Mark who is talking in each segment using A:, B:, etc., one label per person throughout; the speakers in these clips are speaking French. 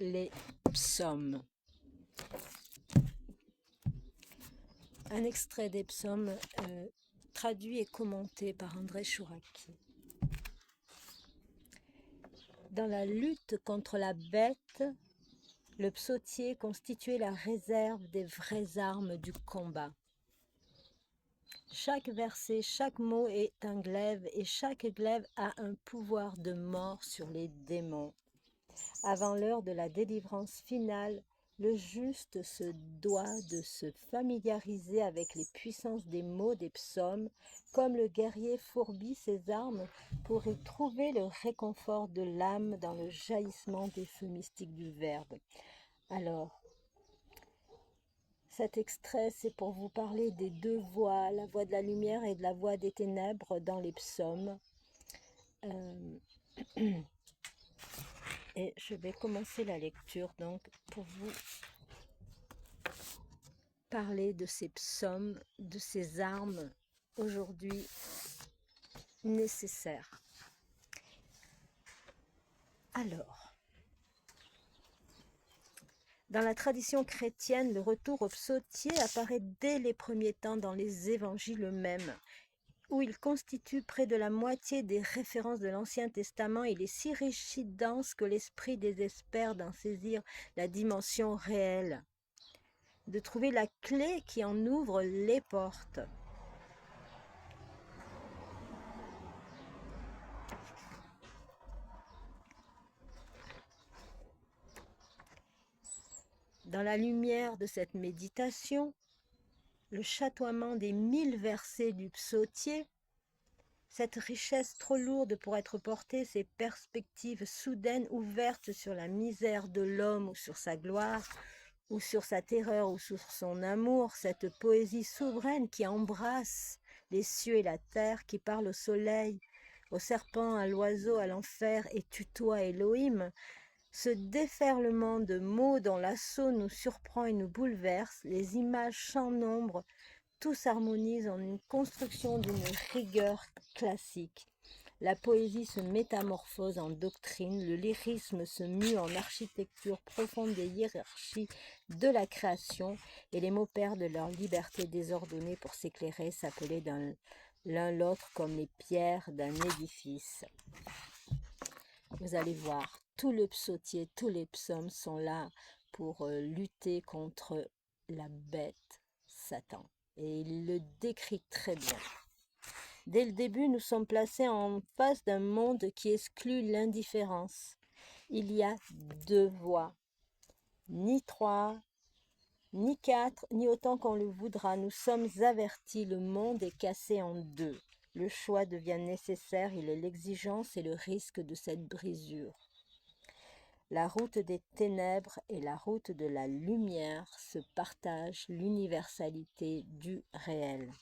A: les psaumes. Un extrait des psaumes traduit et commenté par André Chouraki. Dans la lutte contre la bête, le psautier constituait la réserve des vraies armes du combat. Chaque verset, chaque mot est un glaive et chaque glaive a un pouvoir de mort sur les démons. Avant l'heure de la délivrance finale, le juste se doit de se familiariser avec les puissances des mots des psaumes, comme le guerrier fourbit ses armes pour y trouver le réconfort de l'âme dans le jaillissement des feux mystiques du Verbe. Alors, cet extrait, c'est pour vous parler des deux voix, la voix de la lumière et de la voix des ténèbres dans les psaumes. Et je vais commencer la lecture donc pour vous parler de ces psaumes, de ces armes aujourd'hui nécessaires. Alors, dans la tradition chrétienne, le retour au psautier apparaît dès les premiers temps dans les évangiles eux-mêmes, où il constitue près de la moitié des références de l'Ancien Testament. Il est si riche, si dense que l'esprit désespère d'en saisir la dimension réelle, de trouver la clé qui en ouvre les portes. Dans la lumière de cette méditation, le chatoiement des 1000 versets du psautier, cette richesse trop lourde pour être portée, ces perspectives soudaines ouvertes sur la misère de l'homme ou sur sa gloire, ou sur sa terreur ou sur son amour, cette poésie souveraine qui embrasse les cieux et la terre, qui parle au soleil, au serpent, à l'oiseau, à l'enfer et tutoie Elohim, ce déferlement de mots dont l'assaut nous surprend et nous bouleverse, les images sans nombre, tout s'harmonise en une construction d'une rigueur classique. La poésie se métamorphose en doctrine, le lyrisme se mue en architecture profonde des hiérarchies de la création, et les mots perdent leur liberté désordonnée pour s'éclairer, s'appeler l'un l'autre comme les pierres d'un édifice. Vous allez voir, tout le psautier, tous les psaumes sont là pour lutter contre la bête, Satan. Et il le décrit très bien. Dès le début, nous sommes placés en face d'un monde qui exclut l'indifférence. Il y a deux voies, ni trois, ni quatre, ni autant qu'on le voudra. Nous sommes avertis, le monde est cassé en deux. Le choix devient nécessaire, il est l'exigence et le risque de cette brisure. La route des ténèbres et la route de la lumière se partagent l'universalité du réel.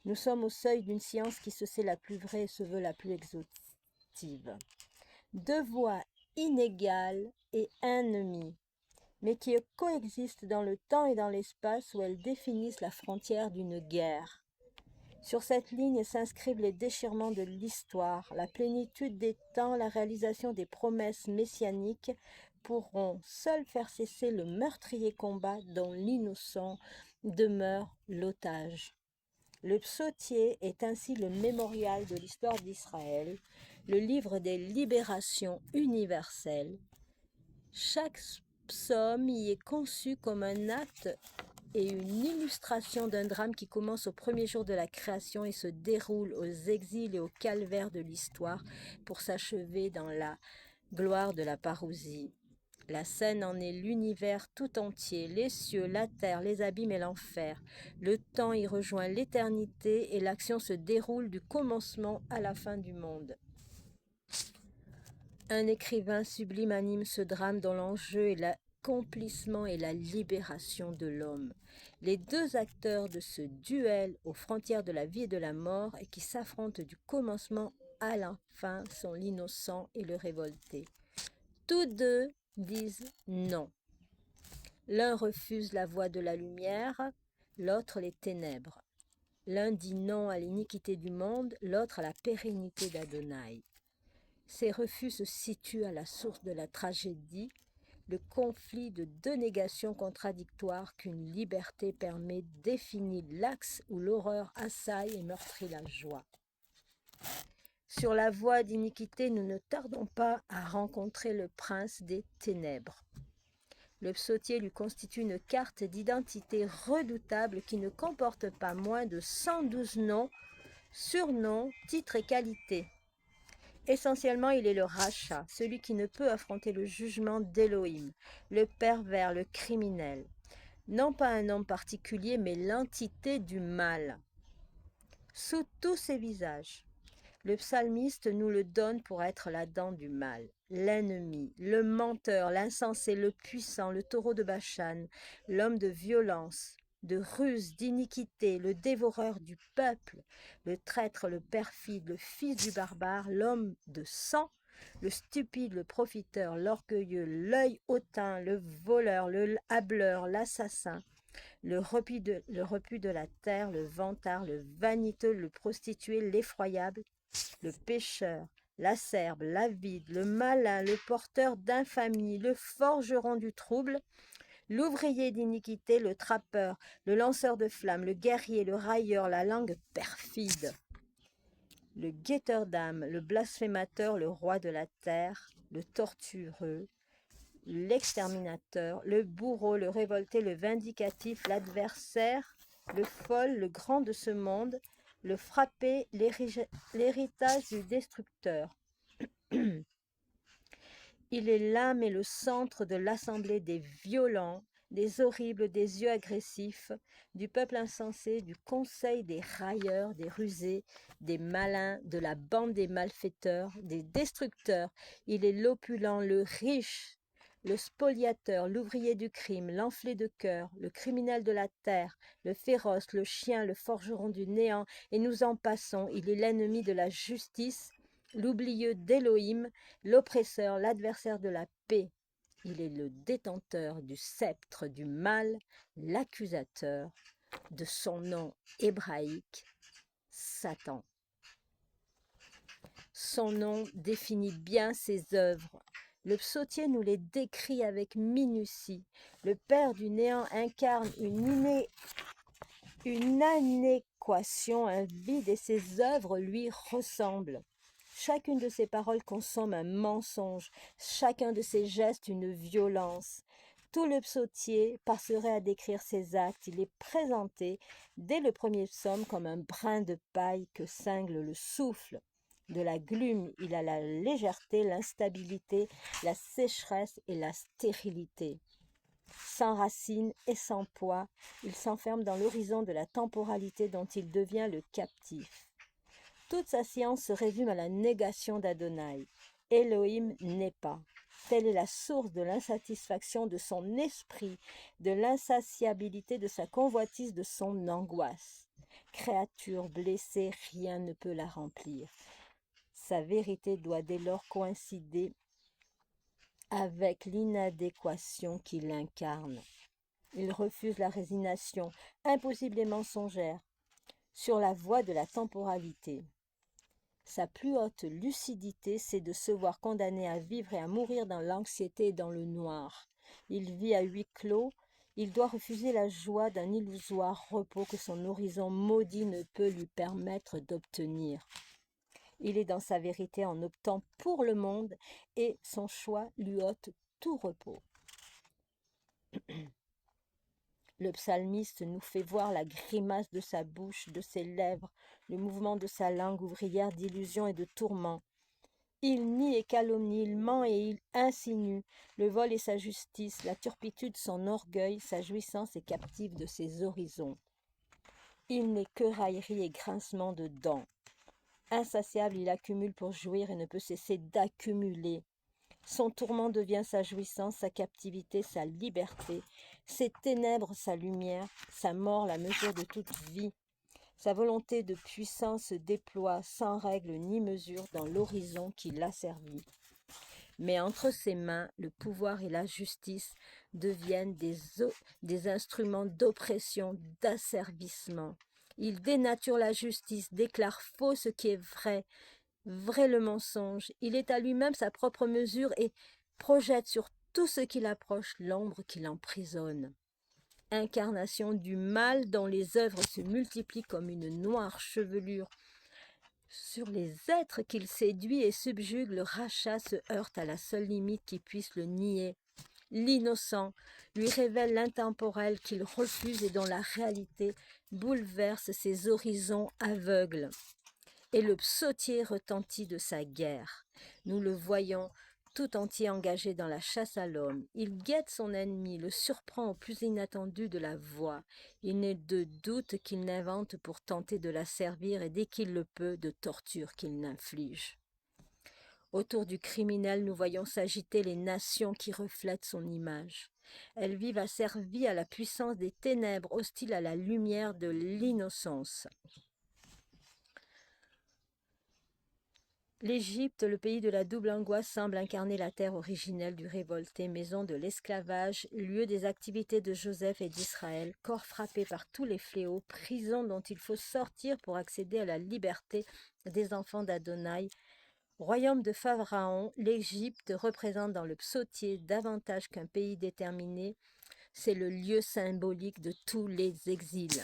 A: Nous sommes au seuil d'une science qui se sait la plus vraie et se veut la plus exhaustive. Deux voies inégales et ennemies, mais qui coexistent dans le temps et dans l'espace, où elles définissent la frontière d'une guerre. Sur cette ligne s'inscrivent les déchirements de l'histoire, la plénitude des temps, la réalisation des promesses messianiques pourront seuls faire cesser le meurtrier combat dont l'innocent demeure l'otage. Le psautier est ainsi le mémorial de l'histoire d'Israël, le livre des libérations universelles. Chaque psaume y est conçu comme un acte et une illustration d'un drame qui commence au premier jour de la création et se déroule aux exils et aux calvaires de l'histoire pour s'achever dans la gloire de la parousie. La scène en est l'univers tout entier, les cieux, la terre, les abîmes et l'enfer. Le temps y rejoint l'éternité et l'action se déroule du commencement à la fin du monde. Un écrivain sublime anime ce drame dont l'enjeu est l'accomplissement et la libération de l'homme. Les deux acteurs de ce duel aux frontières de la vie et de la mort et qui s'affrontent du commencement à la fin sont l'innocent et le révolté. Tous deux disent non. L'un refuse la voie de la lumière, l'autre les ténèbres. L'un dit non à l'iniquité du monde, l'autre à la pérennité d'Adonai. Ces refus se situent à la source de la tragédie. le conflit de deux négations contradictoires qu'une liberté permet définit l'axe où l'horreur assaille et meurtrit la joie. Sur la voie d'iniquité, nous ne tardons pas à rencontrer le prince des ténèbres. Le psautier lui constitue une carte d'identité redoutable qui ne comporte pas moins de 112 noms, surnoms, titres et qualités. Essentiellement, il est le rachat, celui qui ne peut affronter le jugement d'Élohim, le pervers, le criminel. Non pas un homme particulier, mais l'entité du mal. Sous tous ses visages, le psalmiste nous le donne pour être la dent du mal, l'ennemi, le menteur, l'insensé, le puissant, le taureau de Bachan, l'homme de violence, de ruse, d'iniquité, le dévoreur du peuple, le traître, le perfide, le fils du barbare, l'homme de sang, le stupide, le profiteur, l'orgueilleux, l'œil hautain, le voleur, le hâbleur, l'assassin, le repu de la terre, le vantard, le vaniteux, le prostitué, l'effroyable, le pécheur, l'acerbe, l'avide, le malin, le porteur d'infamie, le forgeron du trouble, l'ouvrier d'iniquité, le trappeur, le lanceur de flammes, le guerrier, le railleur, la langue perfide, le guetteur d'âme, le blasphémateur, le roi de la terre, le tortureux, l'exterminateur, le bourreau, le révolté, le vindicatif, l'adversaire, le fol, le grand de ce monde, le frappé, l'héritage du destructeur. Il est l'âme et le centre de l'assemblée des violents, des horribles, des yeux agressifs, du peuple insensé, du conseil des railleurs, des rusés, des malins, de la bande des malfaiteurs, des destructeurs. Il est l'opulent, le riche, le spoliateur, l'ouvrier du crime, l'enflé de cœur, le criminel de la terre, le féroce, le chien, le forgeron du néant, et nous en passons. Il est l'ennemi de la justice, l'oublieux d'Élohim, l'oppresseur, l'adversaire de la paix. Il est le détenteur du sceptre du mal, l'accusateur de son nom hébraïque, Satan. Son nom définit bien ses œuvres. Le psautier nous les décrit avec minutie. Le Père du néant incarne une inadéquation, un vide, et ses œuvres lui ressemblent. Chacune de ses paroles consomme un mensonge, chacun de ses gestes une violence. Tout le psautier passerait à décrire ses actes. Il est présenté dès le premier psaume comme un brin de paille que cingle le souffle. De la glume, il a la légèreté, l'instabilité, la sécheresse et la stérilité. Sans racines et sans poids, il s'enferme dans l'horizon de la temporalité dont il devient le captif. Toute sa science se résume à la négation d'Adonai. Elohim n'est pas. Telle est la source de l'insatisfaction de son esprit, de l'insatiabilité de sa convoitise, de son angoisse. Créature blessée, rien ne peut la remplir. Sa vérité doit dès lors coïncider avec l'inadéquation qu'il incarne. Il refuse la résignation, impossible et mensongère, sur la voie de la temporalité. Sa plus haute lucidité, c'est de se voir condamné à vivre et à mourir dans l'anxiété et dans le noir. Il vit à huis clos, il doit refuser la joie d'un illusoire repos que son horizon maudit ne peut lui permettre d'obtenir. Il est dans sa vérité en optant pour le monde et son choix lui ôte tout repos. Le psalmiste nous fait voir la grimace de sa bouche, de ses lèvres, le mouvement de sa langue ouvrière d'illusions et de tourments. Il nie et calomnie, il ment et il insinue, le vol est sa justice, la turpitude son orgueil, sa jouissance est captive de ses horizons. Il n'est que raillerie et grincement de dents. Insatiable, il accumule pour jouir et ne peut cesser d'accumuler. Son tourment devient sa jouissance, sa captivité, sa liberté, ses ténèbres, sa lumière, sa mort, la mesure de toute vie. Sa volonté de puissance se déploie sans règle ni mesure dans l'horizon qui l'a servi. Mais entre ses mains, le pouvoir et la justice deviennent des instruments d'oppression, d'asservissement. Il dénature la justice, déclare faux ce qui est vrai, vrai le mensonge. Il est à lui-même sa propre mesure et projette sur tout ce qui l'approche, l'ombre qui l'emprisonne. Incarnation du mal dont les œuvres se multiplient comme une noire chevelure sur les êtres qu'il séduit et subjugue, le rachat se heurte à la seule limite qui puisse le nier. L'innocent lui révèle l'intemporel qu'il refuse et dont la réalité bouleverse ses horizons aveugles. Et le psautier retentit de sa guerre. Nous le voyons tout entier engagé dans la chasse à l'homme. Il guette son ennemi, le surprend au plus inattendu de la voie. Il n'est de doute qu'il n'invente pour tenter de la servir et dès qu'il le peut, de tortures qu'il n'inflige. Autour du criminel, nous voyons s'agiter les nations qui reflètent son image. Elles vivent asservies à la puissance des ténèbres, hostiles à la lumière de l'innocence. L'Égypte, le pays de la double angoisse, semble incarner la terre originelle du révolté, maison de l'esclavage, lieu des activités de Joseph et d'Israël, corps frappé par tous les fléaux, prison dont il faut sortir pour accéder à la liberté des enfants d'Adonai. Royaume de Pharaon, l'Égypte représente dans le psautier davantage qu'un pays déterminé, c'est le lieu symbolique de tous les exils.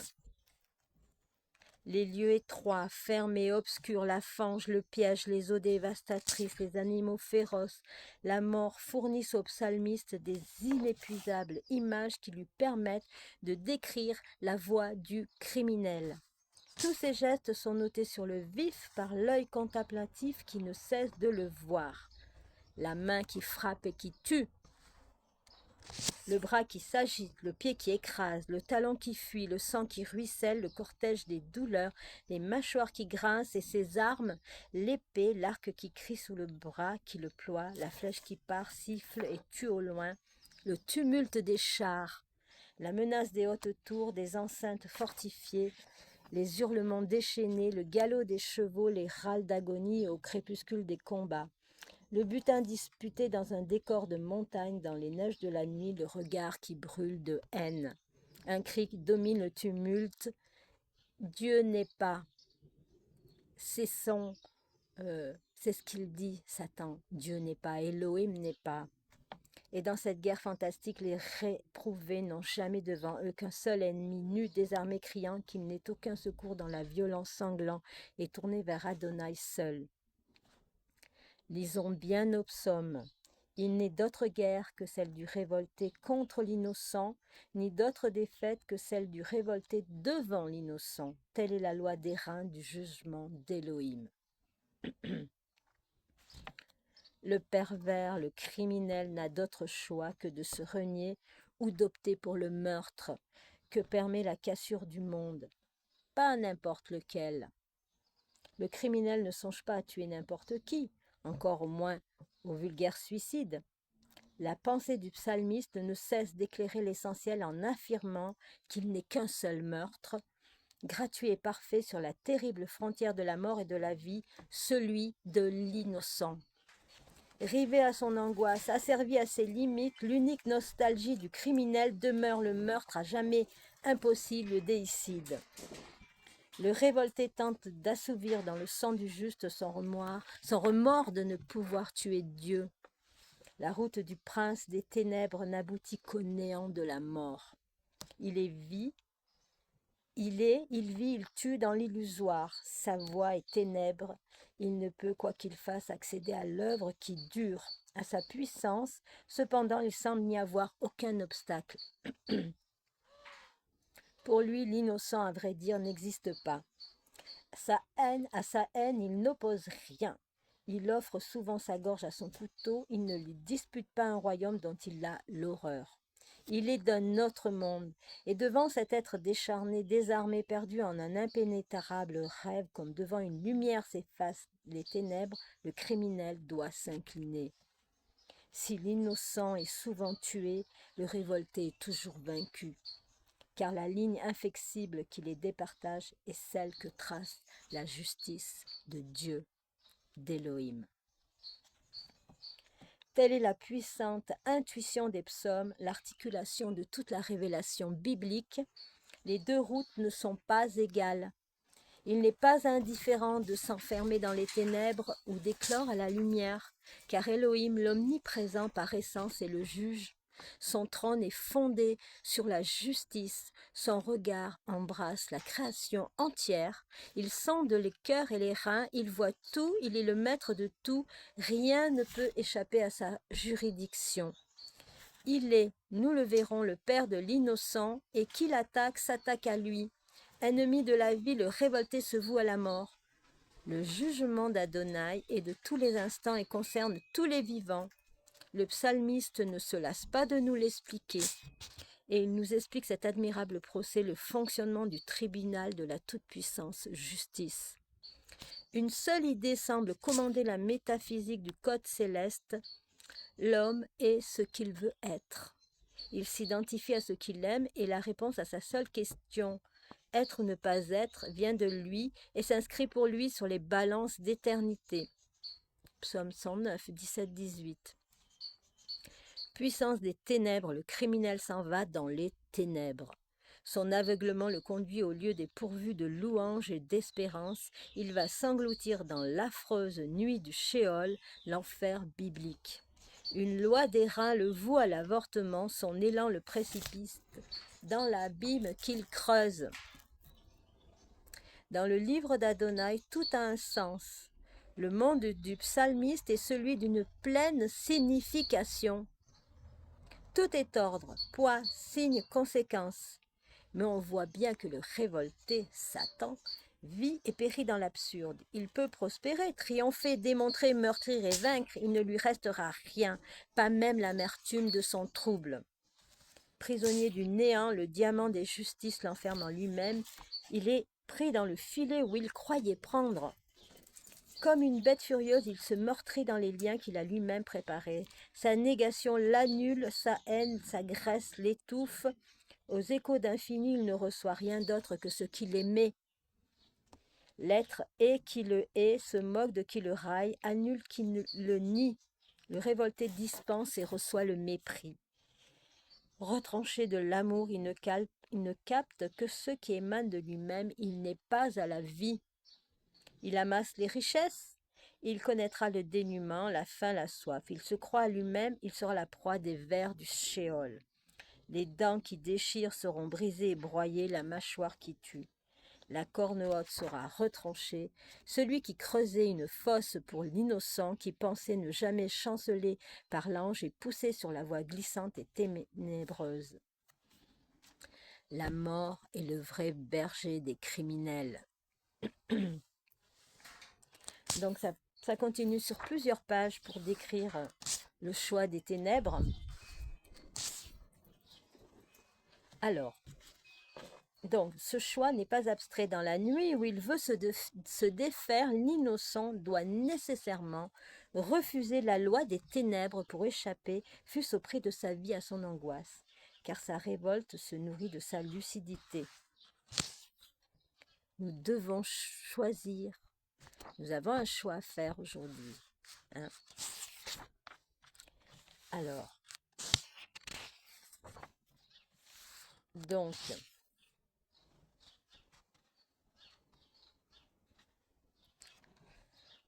A: Les lieux étroits, fermés, obscurs, la fange, le piège, les eaux dévastatrices, les animaux féroces, la mort fournissent au psalmiste des inépuisables images qui lui permettent de décrire la voie du criminel. Tous ces gestes sont notés sur le vif par l'œil contemplatif qui ne cesse de le voir. La main qui frappe et qui tue, le bras qui s'agite, le pied qui écrase, le talon qui fuit, le sang qui ruisselle, le cortège des douleurs, les mâchoires qui grincent et ses armes, l'épée, l'arc qui crie sous le bras, qui le ploie, la flèche qui part, siffle et tue au loin, le tumulte des chars, la menace des hautes tours, des enceintes fortifiées, les hurlements déchaînés, le galop des chevaux, les râles d'agonie au crépuscule des combats. Le butin disputé dans un décor de montagne, dans les neiges de la nuit, le regard qui brûle de haine. Un cri qui domine le tumulte. Dieu n'est pas. C'est ce qu'il dit, Satan. Dieu n'est pas. Elohim n'est pas. Et dans cette guerre fantastique, les réprouvés n'ont jamais devant eux qu'un seul ennemi, nu, désarmé, criant qu'il n'est aucun secours dans la violence sanglante et tourné vers Adonai seul. Lisons bien nos psaumes. Il n'est d'autre guerre que celle du révolté contre l'innocent, ni d'autre défaite que celle du révolté devant l'innocent. Telle est la loi d'airain du jugement d'Élohim. Le pervers, le criminel n'a d'autre choix que de se renier ou d'opter pour le meurtre que permet la cassure du monde. Pas n'importe lequel. Le criminel ne songe pas à tuer n'importe qui, encore au moins au vulgaire suicide. La pensée du psalmiste ne cesse d'éclairer l'essentiel en affirmant qu'il n'est qu'un seul meurtre, gratuit et parfait sur la terrible frontière de la mort et de la vie, celui de l'innocent. Rivé à son angoisse, asservi à ses limites, l'unique nostalgie du criminel demeure le meurtre à jamais impossible, le déicide. Le révolté tente d'assouvir dans le sang du juste son remords de ne pouvoir tuer Dieu. La route du prince des ténèbres n'aboutit qu'au néant de la mort. Il vit, il tue dans l'illusoire. Sa voie est ténèbres. Il ne peut, quoi qu'il fasse, accéder à l'œuvre qui dure, à sa puissance. Cependant, il semble n'y avoir aucun obstacle. Pour lui, l'innocent, à vrai dire, n'existe pas. À sa haine, il n'oppose rien. Il offre souvent sa gorge à son couteau, il ne lui dispute pas un royaume dont il a l'horreur. Il est d'un autre monde, et devant cet être décharné, désarmé, perdu en un impénétrable rêve, comme devant une lumière s'effacent les ténèbres, le criminel doit s'incliner. Si l'innocent est souvent tué, le révolté est toujours vaincu, car la ligne inflexible qui les départage est celle que trace la justice de Dieu, d'Élohim. Telle est la puissante intuition des psaumes, l'articulation de toute la révélation biblique. Les deux routes ne sont pas égales. Il n'est pas indifférent de s'enfermer dans les ténèbres ou d'éclore à la lumière, car Elohim, l'omniprésent par essence, est le juge. Son trône est fondé sur la justice, son regard embrasse la création entière, il sonde les cœurs et les reins, il voit tout, il est le maître de tout, rien ne peut échapper à sa juridiction. Il est, nous le verrons, le père de l'innocent, et qui l'attaque s'attaque à lui. Ennemi de la vie, le révolté se voue à la mort. Le jugement d'Adonai est de tous les instants et concerne tous les vivants. Le psalmiste ne se lasse pas de nous l'expliquer. Et il nous explique cet admirable procès, le fonctionnement du tribunal de la toute-puissance justice. Une seule idée semble commander la métaphysique du code céleste. L'homme est ce qu'il veut être. Il s'identifie à ce qu'il aime et la réponse à sa seule question, être ou ne pas être, vient de lui et s'inscrit pour lui sur les balances d'éternité. Psaume 109, 17-18. Puissance des ténèbres, le criminel s'en va dans les ténèbres. Son aveuglement le conduit au lieu dépourvu de louange et d'espérance. Il va s'engloutir dans l'affreuse nuit du Sheol, l'enfer biblique. Une loi des reins le voue à l'avortement, son élan le précipite dans l'abîme qu'il creuse. Dans le livre d'Adonai, tout a un sens. Le monde du psalmiste est celui d'une pleine signification. Tout est ordre, poids, signe, conséquence. Mais on voit bien que le révolté, Satan, vit et périt dans l'absurde. Il peut prospérer, triompher, démontrer, meurtrir et vaincre. Il ne lui restera rien, pas même l'amertume de son trouble. Prisonnier du néant, le diamant des justices l'enferme en lui-même. Il est pris dans le filet où il croyait prendre. Comme une bête furieuse, il se meurtrit dans les liens qu'il a lui-même préparés. Sa négation l'annule, sa haine, sa graisse l'étouffe. Aux échos d'infini, il ne reçoit rien d'autre que ce qu'il aimait. L'être est qui le hait, se moque de qui le raille, annule qui le nie. Le révolté dispense et reçoit le mépris. Retranché de l'amour, il ne capte que ce qui émane de lui-même, il n'est pas à la vie. Il amasse les richesses, il connaîtra le dénuement, la faim, la soif. Il se croit à lui-même, il sera la proie des vers du Sheol. Les dents qui déchirent seront brisées et broyées, la mâchoire qui tue. La corne haute sera retranchée. Celui qui creusait une fosse pour l'innocent, qui pensait ne jamais chanceler par l'ange, est poussé sur la voie glissante et ténébreuse. La mort est le vrai berger des criminels. Donc ça continue sur plusieurs pages pour décrire le choix des ténèbres. Alors, donc ce choix n'est pas abstrait. Dans la nuit où il veut se défaire, l'innocent doit nécessairement refuser la loi des ténèbres pour échapper, fût-ce au prix de sa vie, à son angoisse, car sa révolte se nourrit de sa lucidité. Nous devons choisir. Nous avons un choix à faire aujourd'hui. Hein? Alors, donc,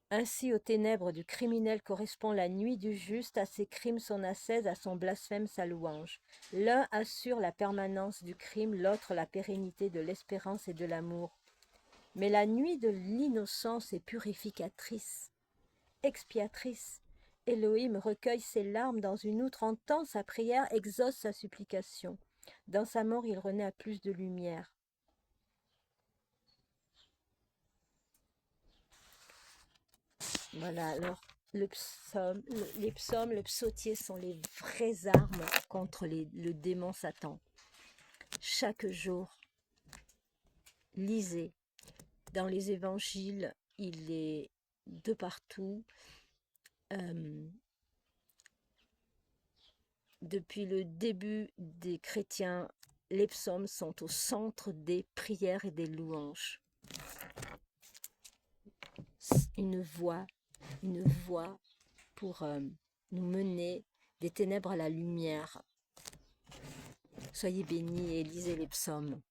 A: ainsi aux ténèbres du criminel correspond la nuit du juste, à ses crimes son ascèse, à son blasphème sa louange. L'un assure la permanence du crime, l'autre la pérennité de l'espérance et de l'amour. Mais la nuit de l'innocence est purificatrice, expiatrice. Elohim recueille ses larmes dans une outre, entend sa prière, exauce sa supplication. Dans sa mort, il renaît à plus de lumière. Voilà, alors les psaumes, le psautier sont les vraies armes contre le démon Satan. Chaque jour, lisez. Dans les évangiles, il est de partout. Depuis le début des chrétiens, les psaumes sont au centre des prières et des louanges. Une voie pour nous mener des ténèbres à la lumière. Soyez bénis et lisez les psaumes.